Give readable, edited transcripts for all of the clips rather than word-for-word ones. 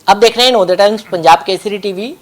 अब देख रहे हैं नवोदय टाइम्स पंजाब केसरी टीवी।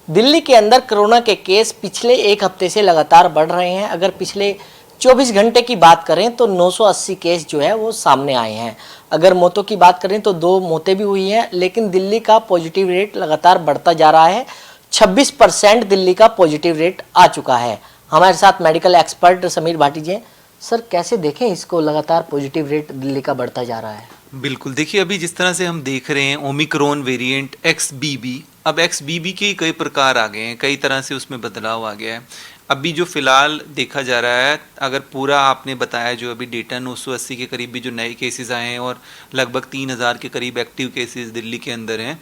दिल्ली के अंदर कोरोना के केस पिछले एक हफ्ते से लगातार बढ़ रहे हैं। अगर पिछले 24 घंटे की बात करें तो 980 केस जो है वो सामने आए हैं। अगर मौतों की बात करें तो 2 मौतें भी हुई हैं, लेकिन दिल्ली का पॉजिटिव रेट लगातार बढ़ता जा रहा है। 26% दिल्ली का पॉजिटिव रेट आ चुका है। हमारे साथ मेडिकल एक्सपर्ट समीर भाटी जी हैं। सर, कैसे देखें इसको, लगातार पॉजिटिव रेट दिल्ली का बढ़ता जा रहा है? बिल्कुल, देखिए अभी जिस तरह से हम देख रहे हैं ओमिक्रॉन वेरिएंट XBB, अब XBB के कई प्रकार आ गए हैं, कई तरह से उसमें बदलाव आ गया है। अभी जो फिलहाल देखा जा रहा है, अगर पूरा आपने बताया जो अभी डेटा 980 के करीब भी जो नए केसेस आए हैं और लगभग 3000 के करीब एक्टिव केसेस दिल्ली के अंदर हैं,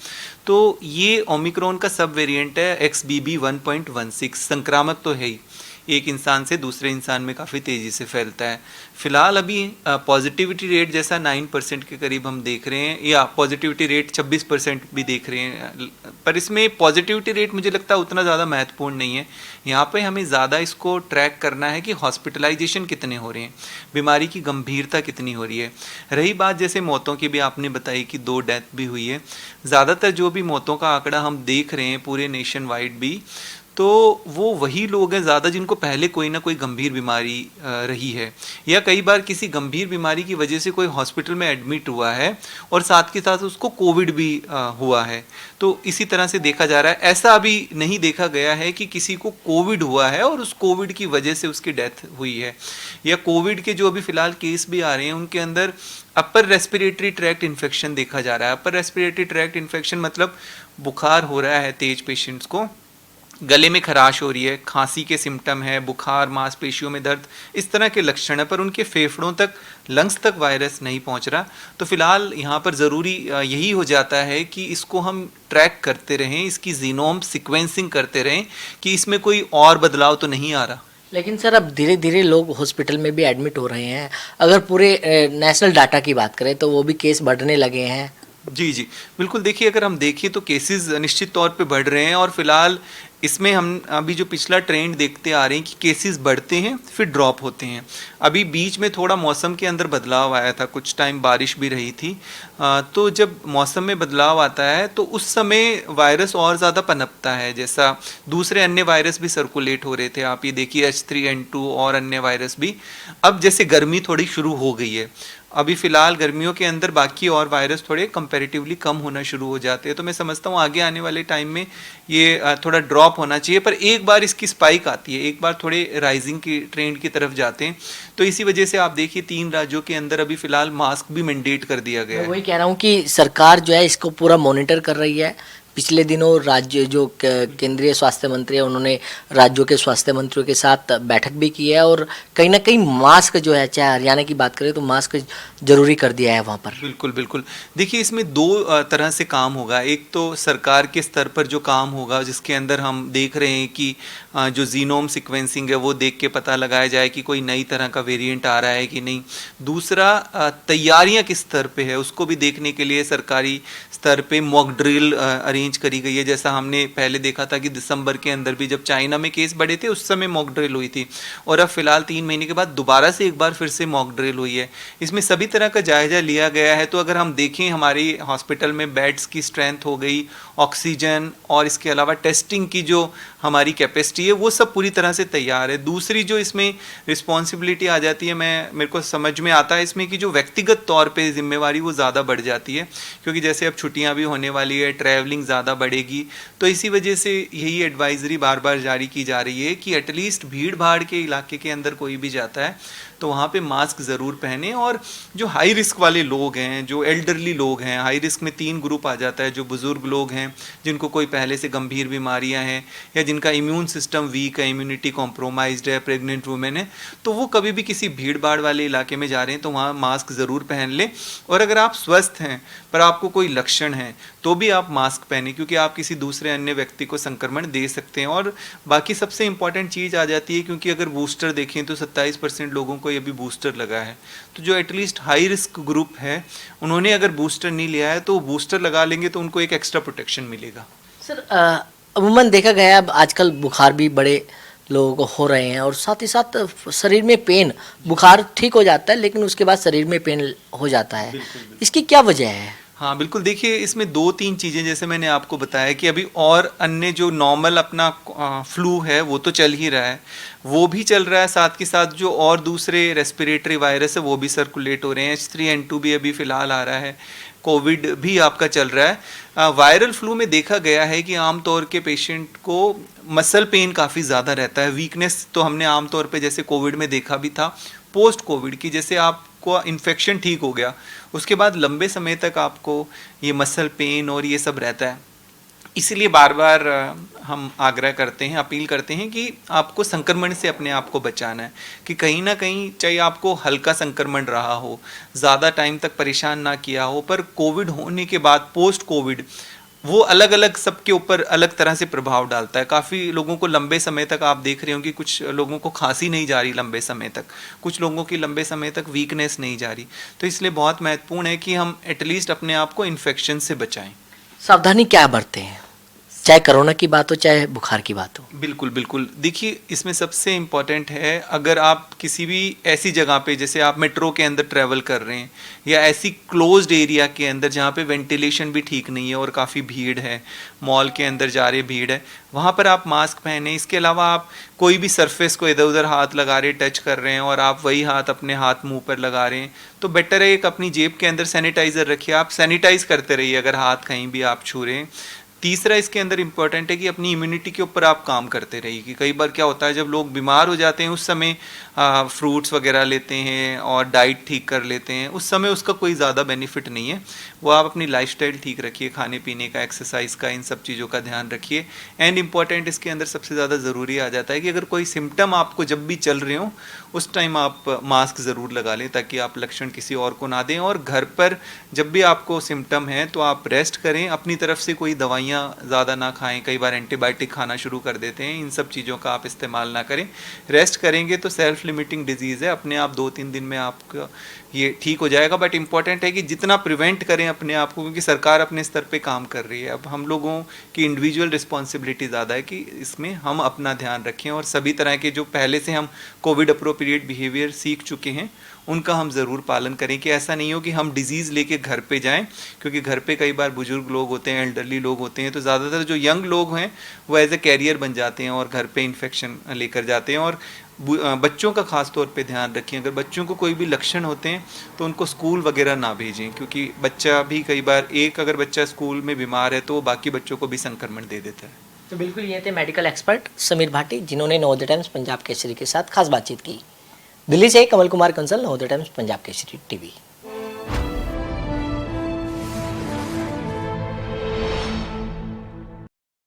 तो ये ओमिक्रॉन का सब वेरिएंट है XBB 1.16। संक्रामक तो है ही, एक इंसान से दूसरे इंसान में काफ़ी तेज़ी से फैलता है। फिलहाल अभी पॉजिटिविटी रेट जैसा 9% के करीब हम देख रहे हैं, या पॉजिटिविटी रेट 26% भी देख रहे हैं, पर इसमें पॉजिटिविटी रेट मुझे लगता है उतना ज़्यादा महत्वपूर्ण नहीं है। यहाँ पे हमें ज़्यादा इसको ट्रैक करना है कि हॉस्पिटलाइजेशन कितने हो रहे हैं, बीमारी की गंभीरता कितनी हो रही है। रही बात जैसे मौतों की भी आपने बताई कि 2 डेथ भी हुई है। ज़्यादातर जो भी मौतों का आंकड़ा हम देख रहे हैं पूरे नेशन वाइड भी, तो वो वही लोग हैं ज़्यादा जिनको पहले कोई ना कोई गंभीर बीमारी रही है, या कई बार किसी गंभीर बीमारी की वजह से कोई हॉस्पिटल में एडमिट हुआ है और साथ के साथ उसको कोविड भी हुआ है। तो इसी तरह से देखा जा रहा है। ऐसा अभी नहीं देखा गया है कि किसी को कोविड हुआ है और उस कोविड की वजह से उसकी डेथ हुई है, या कोविड के जो अभी फ़िलहाल केस भी आ रहे हैं उनके अंदर अपर रेस्पिरेटरी ट्रैक्ट इन्फेक्शन देखा जा रहा है। अपर रेस्पिरेटरी ट्रैक्ट इन्फेक्शन मतलब बुखार हो रहा है तेज पेशेंट्स को, गले में खराश हो रही है, खांसी के सिम्टम है, बुखार, मांसपेशियों में दर्द, इस तरह के लक्षण है, पर उनके फेफड़ों तक, लंग्स तक वायरस नहीं पहुंच रहा। तो फिलहाल यहाँ पर ज़रूरी यही हो जाता है कि इसको हम ट्रैक करते रहें, इसकी जीनोम सीक्वेंसिंग करते रहें कि इसमें कोई और बदलाव तो नहीं आ रहा। लेकिन सर, अब धीरे धीरे लोग हॉस्पिटल में भी एडमिट हो रहे हैं। अगर पूरे नेशनल डाटा की बात करें तो वो भी केस बढ़ने लगे हैं। जी जी बिल्कुल, देखिए अगर हम देखें तो केसेस निश्चित तौर पे बढ़ रहे हैं, और फिलहाल इसमें हम अभी जो पिछला ट्रेंड देखते आ रहे हैं कि केसेस बढ़ते हैं फिर ड्रॉप होते हैं। अभी बीच में थोड़ा मौसम के अंदर बदलाव आया था, कुछ टाइम बारिश भी रही थी, तो जब मौसम में बदलाव आता है तो उस समय वायरस और ज़्यादा पनपता है, जैसा दूसरे अन्य वायरस भी सर्कुलेट हो रहे थे। आप ये देखिए H3N2 और अन्य वायरस भी। अब जैसे गर्मी थोड़ी शुरू हो गई है, अभी फ़िलहाल गर्मियों के अंदर बाकी और वायरस थोड़े कंपैरेटिवली कम होना शुरू हो जाते हैं, तो मैं समझता हूँ आगे आने वाले टाइम में ये थोड़ा ड्रॉप होना चाहिए। पर एक बार इसकी स्पाइक आती है, एक बार थोड़े राइजिंग की ट्रेंड की तरफ जाते हैं, तो इसी वजह से आप देखिए 3 राज्यों के अंदर अभी फ़िलहाल मास्क भी मैंडेट कर दिया गया है। वही कह रहा हूँ कि सरकार जो है इसको पूरा मॉनिटर कर रही है। पिछले दिनों राज्य जो केंद्रीय स्वास्थ्य मंत्री है, उन्होंने राज्यों के स्वास्थ्य मंत्रियों के साथ बैठक भी की है, और कहीं ना कहीं मास्क जो है, चाहे हरियाणा की बात करें तो मास्क जरूरी कर दिया है वहाँ पर। बिल्कुल बिल्कुल, देखिए इसमें 2 तरह से काम होगा। एक तो सरकार के स्तर पर जो काम होगा, जिसके अंदर हम देख रहे हैं कि जो जीनोम सीक्वेंसिंग है वो देख के पता लगाया जाए कि कोई नई तरह का वेरिएंट आ रहा है कि नहीं। दूसरा, तैयारियां किस स्तर पे है उसको भी देखने के लिए सरकारी स्तर पे मॉक ड्रिल अरेंज करी गई है। जैसा हमने पहले देखा था कि दिसंबर के अंदर भी जब चाइना में केस बढ़े थे उस समय मॉक ड्रिल हुई थी, और अब फिलहाल 3 महीने के बाद दोबारा से एक बार फिर से मॉक ड्रिल हुई है। इसमें सभी तरह का जायजा लिया गया है। तो अगर हम देखें हमारी हॉस्पिटल में बेड्स की स्ट्रेंथ हो गई, ऑक्सीजन, और इसके अलावा टेस्टिंग की जो हमारी कैपेसिटी है वो सब पूरी तरह से तैयार है। दूसरी जो इसमें रिस्पॉन्सिबिलिटी आ जाती है, मेरे को समझ में आता है इसमें कि जो व्यक्तिगत तौर पे जिम्मेवारी वो ज़्यादा बढ़ जाती है, क्योंकि जैसे अब छुट्टियां भी होने वाली है, ट्रैवलिंग ज़्यादा बढ़ेगी, तो इसी वजह से यही एडवाइजरी बार बार जारी की जा रही है कि एटलीस्ट भीड़ भाड़ के इलाके के अंदर कोई भी जाता है तो वहाँ पे मास्क ज़रूर पहने। और जो हाई रिस्क वाले लोग हैं, जो एल्डरली लोग हैं, हाई रिस्क में 3 ग्रुप आ जाता है, जो बुज़ुर्ग लोग हैं जिनको कोई पहले से गंभीर बीमारियां हैं, या जिनका इम्यून सिस्टम वीक है, इम्यूनिटी कॉम्प्रोमाइज्ड है, प्रेग्नेंट वुमेन है, तो वो कभी भी किसी भीड़ भाड़ वाले इलाके में जा रहे हैं तो वहाँ मास्क ज़रूर पहन लें। और अगर आप स्वस्थ हैं पर आपको कोई लक्षण है तो भी आप मास्क पहने, क्योंकि आप किसी दूसरे अन्य व्यक्ति को संक्रमण दे सकते हैं। और बाकी सबसे इंपॉर्टेंट चीज़ आ जाती है, क्योंकि अगर बूस्टर देखें तो 27% लोगों को ये भी बूस्टर लगा है, तो जो एटलीस्ट हाई रिस्क ग्रुप है उन्होंने अगर बूस्टर नहीं लिया है तो बूस्टर लगा लेंगे तो उनको एक एक्स्ट्रा प्रोटेक्शन मिलेगा। सर, अमूमन देखा गया है अब आजकल बुखार भी बड़े लोगों को हो रहे हैं, और साथ ही साथ शरीर में पेन, बुखार ठीक हो जाता है लेकिन उसके बाद शरीर में पेन हो जाता है। इसकी क्या वजह है? हाँ बिल्कुल, देखिए इसमें 2-3 चीज़ें जैसे मैंने आपको बताया कि अभी और अन्य जो नॉर्मल अपना फ्लू है वो तो चल ही रहा है, वो भी चल रहा है, साथ के साथ जो और दूसरे रेस्पिरेटरी वायरस है वो भी सर्कुलेट हो रहे हैं, H3N2 भी अभी फ़िलहाल आ रहा है, कोविड भी आपका चल रहा है। वायरल फ्लू में देखा गया है कि आमतौर के पेशेंट को मसल पेन काफ़ी ज़्यादा रहता है, वीकनेस तो हमने आमतौर पे जैसे कोविड में देखा भी था, पोस्ट कोविड की जैसे आपको इन्फेक्शन ठीक हो गया उसके बाद लंबे समय तक आपको ये मसल पेन और ये सब रहता है। इसलिए बार बार हम आग्रह करते हैं, अपील करते हैं कि आपको संक्रमण से अपने आप को बचाना है, कि कहीं ना कहीं चाहे आपको हल्का संक्रमण रहा हो, ज़्यादा टाइम तक परेशान ना किया हो, पर कोविड होने के बाद पोस्ट कोविड वो अलग अलग सबके ऊपर अलग तरह से प्रभाव डालता है। काफ़ी लोगों को लंबे समय तक आप देख रहे हो कि कुछ लोगों को खांसी नहीं जा रही लंबे समय तक, कुछ लोगों की लंबे समय तक वीकनेस नहीं जा रही। तो इसलिए बहुत महत्वपूर्ण है कि हम एटलीस्ट अपने आप को इन्फेक्शन से बचाएं। सावधानी क्या बरतें हैं, चाहे कोरोना की बात हो चाहे बुखार की बात हो? बिल्कुल बिल्कुल, देखिए इसमें सबसे इम्पॉर्टेंट है, अगर आप किसी भी ऐसी जगह पे जैसे आप मेट्रो के अंदर ट्रैवल कर रहे हैं या ऐसी क्लोज्ड एरिया के अंदर जहाँ पे वेंटिलेशन भी ठीक नहीं है और काफ़ी भीड़ है, मॉल के अंदर जा रहे भीड़ है, वहाँ पर आप मास्क पहने। इसके अलावा आप कोई भी सरफेस को इधर उधर हाथ लगा रहे, टच कर रहे हैं और आप वही हाथ अपने हाथ मुंह पर लगा रहे हैं, तो बेटर है एक अपनी जेब के अंदर सैनिटाइज़र रखिए, आप सैनिटाइज करते रहिए अगर हाथ कहीं भी आप छू रहे हैं। तीसरा इसके अंदर इम्पोर्टेंट है कि अपनी इम्यूनिटी के ऊपर आप काम करते रहिए, कि कई बार क्या होता है जब लोग बीमार हो जाते हैं उस समय फ्रूट्स वगैरह लेते हैं और डाइट ठीक कर लेते हैं, उस समय उसका कोई ज़्यादा बेनिफिट नहीं है। वो आप अपनी लाइफस्टाइल ठीक रखिए, खाने पीने का, एक्सरसाइज का, इन सब चीज़ों का ध्यान रखिए। एंड इम्पॉर्टेंट इसके अंदर सबसे ज़्यादा ज़रूरी आ जाता है कि अगर कोई सिम्टम आपको जब भी चल रहे हो उस टाइम आप मास्क ज़रूर लगा लें, ताकि आप लक्षण किसी और को ना दें। और घर पर जब भी आपको सिम्टम है तो आप रेस्ट करें, अपनी तरफ से कोई दवाइयाँ ज़्यादा ना खाएं, कई बार एंटीबायोटिक खाना शुरू कर देते हैं, इन सब चीज़ों का आप इस्तेमाल ना करें। रेस्ट करेंगे तो सेल्फ लिमिटिंग डिजीज़ है, अपने आप 2-3 दिन में आपका ये ठीक हो जाएगा। बट इम्पॉर्टेंट है कि जितना प्रिवेंट करें अपने आप को, क्योंकि सरकार अपने स्तर पे काम कर रही है, अब हम लोगों की इंडिविजुअल रिस्पॉन्सिबिलिटी ज़्यादा है कि इसमें हम अपना ध्यान रखें और सभी तरह के जो पहले से हम कोविड अप्रोप्रिएट बिहेवियर सीख चुके हैं उनका हम ज़रूर पालन करें, कि ऐसा नहीं हो कि हम डिजीज़ लेके घर पे जाएं, क्योंकि घर पे कई बार बुजुर्ग लोग होते हैं, एल्डरली लोग होते हैं, तो ज़्यादातर जो यंग लोग हैं वो एज ए कैरियर बन जाते हैं और घर पे इन्फेक्शन लेकर जाते हैं। और बच्चों का खास तौर पे ध्यान रखें, अगर बच्चों को कोई भी लक्षण होते हैं तो उनको स्कूल वगैरह ना भेजें, क्योंकि बच्चा भी कई बार अगर बच्चा स्कूल में बीमार है तो वो बाकी बच्चों को भी संक्रमण दे देता है। तो बिल्कुल ये थे मेडिकल एक्सपर्ट समीर भाटी, जिन्होंने नवोदय टाइम्स पंजाब केसरी के साथ खास बातचीत की। दिल्ली से कमल कुमार कंसल, नवोदय टाइम्स पंजाब केसरी टीवी।